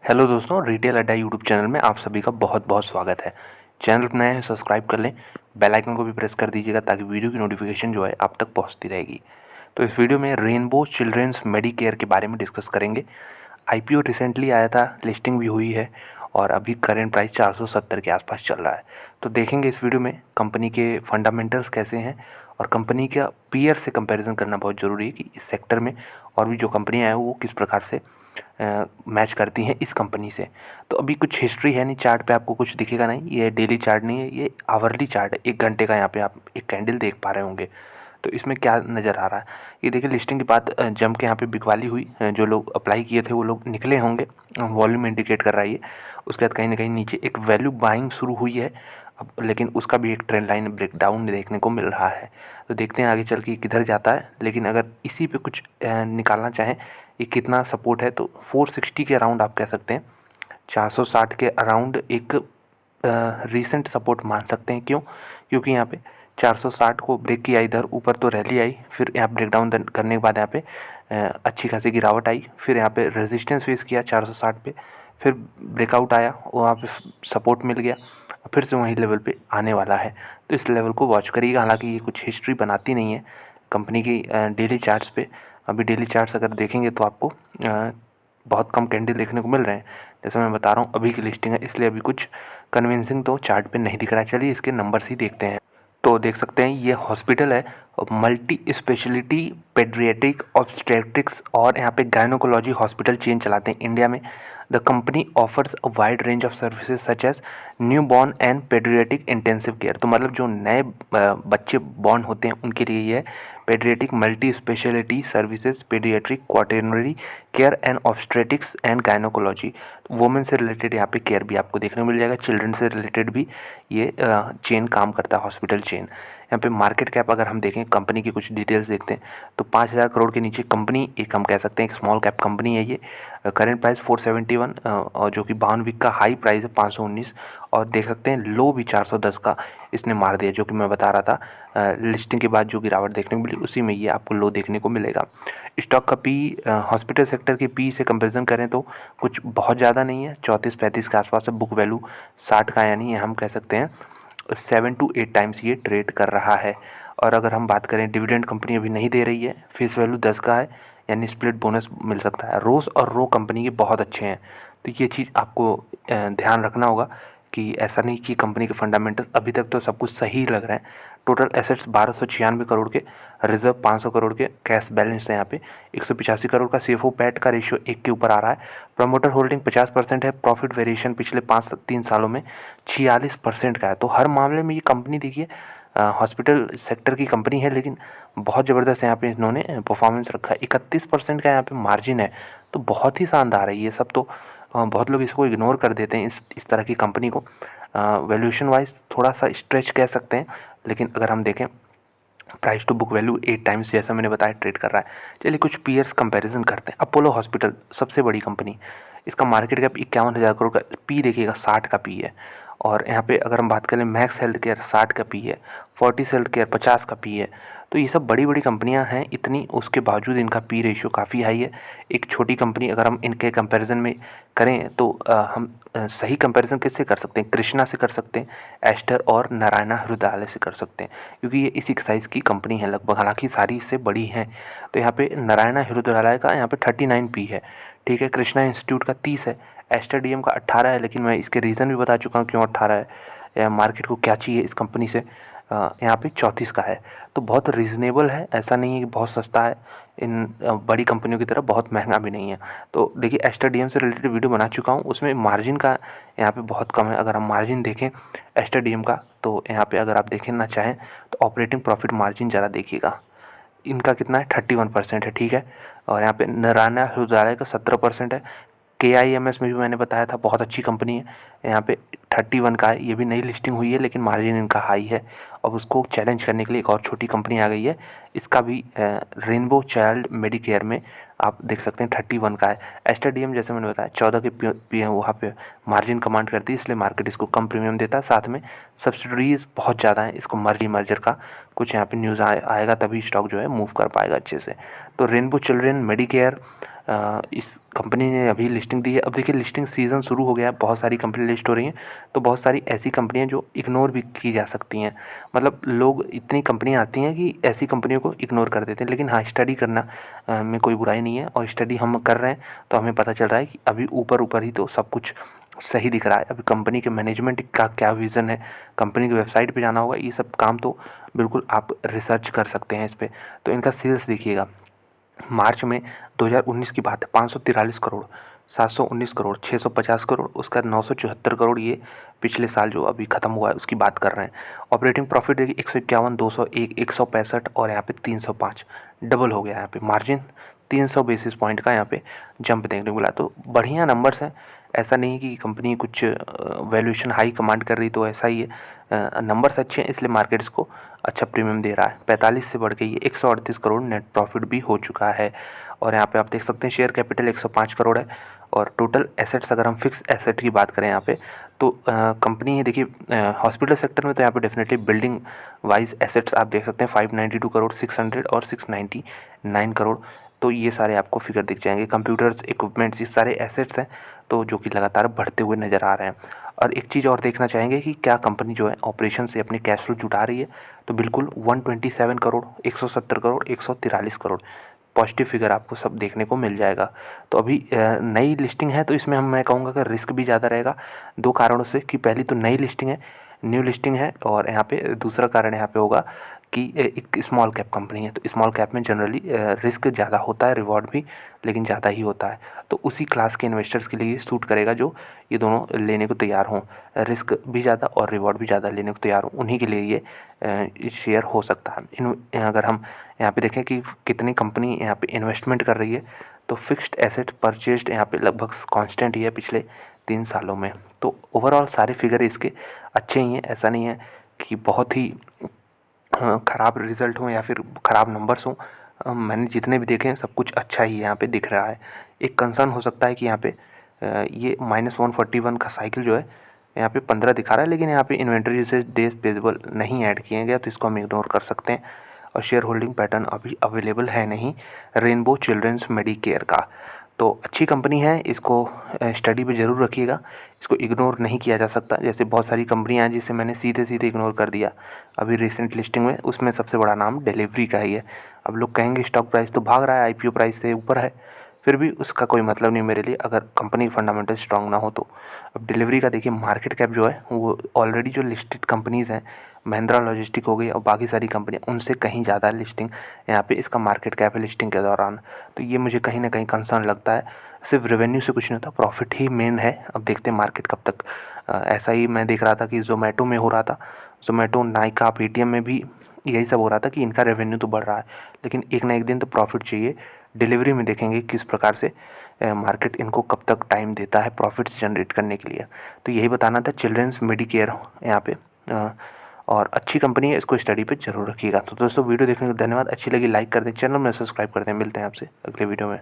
Hello दोस्तों, retail अड्डा YouTube channel में आप सभी का बहुत बहुत स्वागत है। चैनल पर नए हैं, सब्सक्राइब कर लें, बेल आइकन को भी प्रेस कर दीजिएगा ताकि वीडियो की नोटिफिकेशन जो है आप तक पहुंचती रहेगी। तो इस वीडियो में रेनबो चिल्ड्रेंस मेडिकेयर के बारे में डिस्कस करेंगे। आईपीओ रिसेंटली आया था, लिस्टिंग भी हुई है और अभी करेंट प्राइस 470 के आसपास चल रहा है। तो देखेंगे इस वीडियो में कंपनी के फंडामेंटल्स कैसे हैं और कंपनी का पीयर से कंपैरिजन करना बहुत ज़रूरी है कि इस सेक्टर में और भी जो कंपनियां हैं वो किस प्रकार से मैच करती हैं इस कंपनी से। तो अभी कुछ हिस्ट्री है नहीं, चार्ट पे आपको कुछ दिखेगा नहीं, ये डेली चार्ट नहीं है, ये आवरली चार्ट है। 1 घंटे का यहाँ पे आप एक कैंडल देख पा रहे होंगे। तो इसमें क्या नज़र आ रहा है, ये देखिए लिस्टिंग के बाद जम के यहाँ पे बिकवाली हुई, जो लोग अप्लाई किए थे वो लोग निकले होंगे, वॉल्यूम इंडिकेट कर रहा है ये। उसके बाद कहीं ना कहीं नीचे एक वैल्यू बाइंग शुरू हुई है अब, लेकिन उसका भी एक ट्रेंड लाइन ब्रेकडाउन देखने को मिल रहा है। तो देखते हैं आगे चल के किधर जाता है। लेकिन अगर इसी पे कुछ निकालना चाहें ये कितना सपोर्ट है, तो 460 के अराउंड आप कह सकते हैं, 460 के अराउंड एक रीसेंट सपोर्ट मान सकते हैं। क्यों? क्योंकि यहाँ पे 460 को ब्रेक किया, इधर ऊपर तो रैली आई, फिर यहाँ ब्रेकडाउन करने के बाद यहाँ पे अच्छी खासी गिरावट आई, फिर यहाँ पे रेजिस्टेंस फेस किया 460 पे, फिर ब्रेकआउट आया, वहाँ पे सपोर्ट मिल गया, फिर से वही लेवल पे आने वाला है। तो इस लेवल को वॉच करिएगा। हालांकि ये कुछ हिस्ट्री बनाती नहीं है कंपनी की डेली चार्ट्स पे। अभी डेली चार्ट्स अगर देखेंगे तो आपको बहुत कम कैंडल देखने को मिल रहे हैं। जैसे मैं बता रहा हूँ अभी की लिस्टिंग है, इसलिए अभी कुछ कन्विंसिंग तो चार्ट पे नहीं दिख रहा है। चलिए इसके नंबर्स ही देखते हैं। तो देख सकते हैं ये हॉस्पिटल है, मल्टी स्पेशलिटी पेडियाट्रिक ऑब्स्टेट्रिक्स और यहाँ पे गायनोकोलॉजी हॉस्पिटल चेन चलाते हैं इंडिया में। The company offers a wide range of services such as newborn and paediatric intensive care. तो मतलब जो नए बच्चे बॉर्न होते हैं उनके लिए ये paediatric multi speciality services, paediatric quaternary care and obstetrics and gynaecology. Women से रिलेटेड यहाँ पे केयर भी आपको देखने को मिल जाएगा, चिल्ड्रन से रिलेटेड भी ये चेन काम करता है, हॉस्पिटल चेन। यहाँ पे मार्केट कैप अगर हम देखें, कंपनी की कुछ डिटेल्स देखते हैं, तो 5,000 करोड़ के नीचे कंपनी, एक हम कह सकते हैं एक स्मॉल कैप कंपनी है ये। करेंट प्राइस 471 और जो कि 52 वीक का हाई प्राइस है 519, और देख सकते हैं लो भी 410 का इसने मार दिया, जो कि मैं बता रहा था लिस्टिंग के बाद जो गिरावट देखने को मिली उसी में ये आपको लो देखने को मिलेगा। स्टॉक का पी हॉस्पिटल सेक्टर के पी से कंपेरिजन करें तो कुछ बहुत ज़्यादा नहीं है, 34-35 के आसपास है। बुक वैल्यू 60 का, यानी हम कह सकते हैं 7 to 8 टाइम्स ये ट्रेड कर रहा है। और अगर हम बात करें, डिविडेंड कंपनी अभी नहीं दे रही है, फेस वैल्यू 10 का है, यानी स्प्लिट बोनस मिल सकता है। रोस और रो कंपनी के बहुत अच्छे हैं, तो ये चीज़ आपको ध्यान रखना होगा कि ऐसा नहीं कि कंपनी के फंडामेंटल अभी तक तो सब कुछ सही लग रहा है। टोटल एसेट्स 1296 करोड़ के, रिजर्व 500 करोड़ के, कैश बैलेंस है यहाँ पे 185 करोड़ का, सीएफओ पैट का रेशियो 1 के ऊपर आ रहा है। प्रमोटर होल्डिंग 50% है। प्रॉफिट वेरिएशन पिछले 3 सालों में 46% का है। तो हर मामले में ये कंपनी देखिए हॉस्पिटल सेक्टर की कंपनी है, लेकिन बहुत ज़बरदस्त यहाँ पे इन्होंने परफॉर्मेंस रखा है। 31% का यहाँ पे मार्जिन है, तो बहुत ही शानदार है ये सब। तो बहुत लोग इसको इग्नोर कर देते हैं, इस तरह की कंपनी को। वैल्यूएशन वाइज थोड़ा सा स्ट्रेच कह सकते हैं, लेकिन अगर हम देखें price to book value 8 times जैसा मैंने बताया ट्रेड कर रहा है। चलिए कुछ पीयर्स कंपैरिजन करते हैं। अपोलो हॉस्पिटल सबसे बड़ी कंपनी, इसका मार्केट कैप 51,000 करोड़ का, पी देखिएगा 60 का पी है। और यहाँ पे अगर हम बात करें, मैक्स हेल्थ केयर 60 का पी है, फोर्टिस हेल्थ केयर 50 का पी है। तो ये सब बड़ी बड़ी कंपनियां हैं, इतनी उसके बावजूद इनका पी रेशियो काफ़ी हाई है। एक छोटी कंपनी अगर हम इनके कंपैरिजन में करें तो हम सही कंपैरिजन किससे कर सकते हैं? कृष्णा से कर सकते हैं, एस्टर और नारायणा हृदयालय से कर सकते हैं, क्योंकि ये इसी साइज़ की कंपनी है लगभग, हालांकि सारी इससे बड़ी हैं। तो यहाँ पे नारायणा हृदयालय का यहाँ पे 39 पी है, ठीक है। कृष्णा इंस्टीट्यूट का 30 है, एस्टर डीएम का 18 है, लेकिन मैं इसके रीज़न भी बता चुका हूँ क्यों 18 है, या मार्केट को क्या चाहिए इस कंपनी से। यहाँ पे 34 का है, तो बहुत रीज़नेबल है, ऐसा नहीं है कि बहुत सस्ता है। इन बड़ी कंपनियों की तरह बहुत महंगा भी नहीं है। तो देखिए एस्टर डीएम से रिलेटेड वीडियो बना चुका हूँ, उसमें मार्जिन का यहाँ पे बहुत कम है। अगर हम मार्जिन देखें एस्टर डीएम का, तो यहाँ पे अगर आप देखें ना चाहें तो ऑपरेटिंग प्रॉफिट मार्जिन ज़रा देखिएगा, इनका कितना है 31% है, ठीक है। और यहाँ पे नारायणा हृदयालय का 17% है। KIMS में भी मैंने बताया था बहुत अच्छी कंपनी है, यहाँ पे 31 का है, ये भी नई लिस्टिंग हुई है, लेकिन मार्जिन इनका हाई है। अब उसको चैलेंज करने के लिए एक और छोटी कंपनी आ गई है, इसका भी रेनबो चाइल्ड मेडिकेयर में आप देख सकते हैं 31 का है। एस्टर डीएम जैसे मैंने बताया 14 के पी वहाँ पे मार्जिन कमांड करती है, इसलिए मार्केट इसको कम प्रीमियम देता है। साथ में सब्सिडरीज बहुत ज़्यादा है, इसको मर्जर का कुछ यहाँ पे न्यूज़ आएगा तभी स्टॉक जो है मूव कर पाएगा अच्छे से। तो रेनबो चिल्ड्रेन मेडिकेयर इस कंपनी ने अभी लिस्टिंग दी है। अब देखिए लिस्टिंग सीज़न शुरू हो गया है, बहुत सारी कंपनी लिस्ट हो रही हैं, तो बहुत सारी ऐसी कंपनियां जो इग्नोर भी की जा सकती हैं। मतलब लोग इतनी कंपनियां आती हैं कि ऐसी कंपनियों को इग्नोर कर देते हैं। लेकिन हाँ, स्टडी करना में कोई बुराई नहीं है, और स्टडी हम कर रहे हैं तो हमें पता चल रहा है कि अभी ऊपर ऊपर ही तो सब कुछ सही दिख रहा है। अभी कंपनी के मैनेजमेंट का क्या विज़न है, कंपनी की वेबसाइट पे जाना होगा, ये सब काम तो बिल्कुल आप रिसर्च कर सकते हैं इस पर। तो इनका सेल्स देखिएगा, मार्च में 2019 की बात है, 543 करोड़, 719 करोड़, 650 करोड़, उसका 974 करोड़, ये पिछले साल जो अभी ख़त्म हुआ है उसकी बात कर रहे हैं। ऑपरेटिंग प्रॉफिट देखिए 151, 201, 165 और यहाँ पे 305, डबल हो गया यहाँ पे। मार्जिन 300 बेसिस पॉइंट का यहाँ पे जंप देखने को मिला। तो बढ़िया नंबर्स हैं, ऐसा नहीं है कि कंपनी कुछ वैल्यूएशन हाई कमांड कर रही तो ऐसा ही है। नंबर्स अच्छे हैं इसलिए मार्केट इसको अच्छा प्रीमियम दे रहा है। 45 से बढ़ के ये 138 करोड़ नेट प्रॉफिट भी हो चुका है। और यहाँ पे आप देख सकते हैं शेयर कैपिटल 105 करोड़ है। और टोटल एसेट्स, अगर हम फिक्स एसेट की बात करें यहाँ पे, तो कंपनी है देखिए हॉस्पिटल सेक्टर में, तो यहाँ पे डेफिनेटली बिल्डिंग वाइज एसेट्स आप देख सकते हैं 592 करोड़, 600 और 699 करोड़। तो ये सारे आपको फिगर दिख जाएंगे। कंप्यूटर्स, इक्विपमेंट्स, ये सारे एसेट्स हैं तो जो कि लगातार बढ़ते हुए नज़र आ रहे हैं। और एक चीज़ और देखना चाहेंगे कि क्या कंपनी जो है ऑपरेशन से अपने कैश फ्लो जुटा रही है, तो बिल्कुल 127 करोड़, 170 करोड़, 143 करोड़ पॉजिटिव फिगर आपको सब देखने को मिल जाएगा। तो अभी नई लिस्टिंग है तो इसमें मैं कहूँगा कि रिस्क भी ज़्यादा रहेगा, दो कारणों से। कि पहली तो नई लिस्टिंग है, न्यू लिस्टिंग है, और यहाँ पे दूसरा कारण यहाँ पे होगा कि एक स्मॉल कैप कंपनी है, तो स्मॉल कैप में जनरली रिस्क ज़्यादा होता है, रिवॉर्ड भी लेकिन ज़्यादा ही होता है। तो उसी क्लास के इन्वेस्टर्स के लिए सूट करेगा जो ये दोनों लेने को तैयार हों, रिस्क भी ज़्यादा और रिवॉर्ड भी ज़्यादा लेने को तैयार हों, उन्हीं के लिए ये शेयर हो सकता है। अगर हम यहाँ पे देखें कि कितनी कंपनी यहाँ पे इन्वेस्टमेंट कर रही है, तो फिक्स्ड एसेट परचेज्ड यहाँ पे लगभग कांस्टेंट ही है पिछले 3 सालों में। तो ओवरऑल सारे फिगर इसके अच्छे ही हैं, ऐसा नहीं है कि बहुत ही ख़राब रिज़ल्ट हों या फिर ख़राब नंबर्स हों। मैंने जितने भी देखे हैं सब कुछ अच्छा ही यहाँ पे दिख रहा है। एक कंसर्न हो सकता है कि यहाँ पे ये -141 का साइकिल जो है यहाँ पे 15 दिखा रहा है, लेकिन यहाँ पे इन्वेंट्री से डेज पेजेबल नहीं ऐड किए गए, तो इसको हम इग्नोर कर सकते हैं। और शेयर होल्डिंग पैटर्न अभी अवेलेबल है नहीं रेनबो चिल्ड्रंस मेडिकेयर का। तो अच्छी कंपनी है, इसको स्टडी पे ज़रूर रखिएगा, इसको इग्नोर नहीं किया जा सकता। जैसे बहुत सारी कंपनियां हैं जिसे मैंने सीधे सीधे इग्नोर कर दिया अभी रिसेंट लिस्टिंग में, उसमें सबसे बड़ा नाम डिलीवरी का ही है। अब लोग कहेंगे स्टॉक प्राइस तो भाग रहा है, आईपीओ प्राइस से ऊपर है, फिर भी उसका कोई मतलब नहीं मेरे लिए अगर कंपनी फंडामेंटल स्ट्रांग ना हो तो। अब डिलीवरी का देखिए मार्केट कैप जो है वो ऑलरेडी जो लिस्टेड कंपनीज़ हैं, महिंद्रा लॉजिस्टिक हो गई और बाकी सारी कंपनियां, उनसे कहीं ज़्यादा लिस्टिंग यहाँ पे इसका मार्केट कैप है लिस्टिंग के दौरान। तो ये मुझे कहीं ना कहीं कंसर्न लगता है। सिर्फ रेवेन्यू से कुछ नहीं होता, प्रॉफिट ही मेन है। अब देखते हैं मार्केट कब तक ऐसा ही मैं देख रहा था कि जोमेटो में हो रहा था, जोमेटो, नाइका, पेटीएम में भी यही सब हो रहा था कि इनका रेवेन्यू तो बढ़ रहा है लेकिन एक ना एक दिन तो प्रॉफिट चाहिए। डिलीवरी में देखेंगे किस प्रकार से मार्केट इनको कब तक टाइम देता है प्रॉफिट्स जनरेट करने के लिए। तो यही बताना था चिल्ड्रंस मेडिकेयर यहाँ पे, और अच्छी कंपनी है, इसको स्टडी पे जरूर रखिएगा। तो दोस्तों वीडियो देखने को धन्यवाद, अच्छी लगी लाइक कर दें, चैनल में सब्सक्राइब कर दें। मिलते हैं आपसे अगले वीडियो में।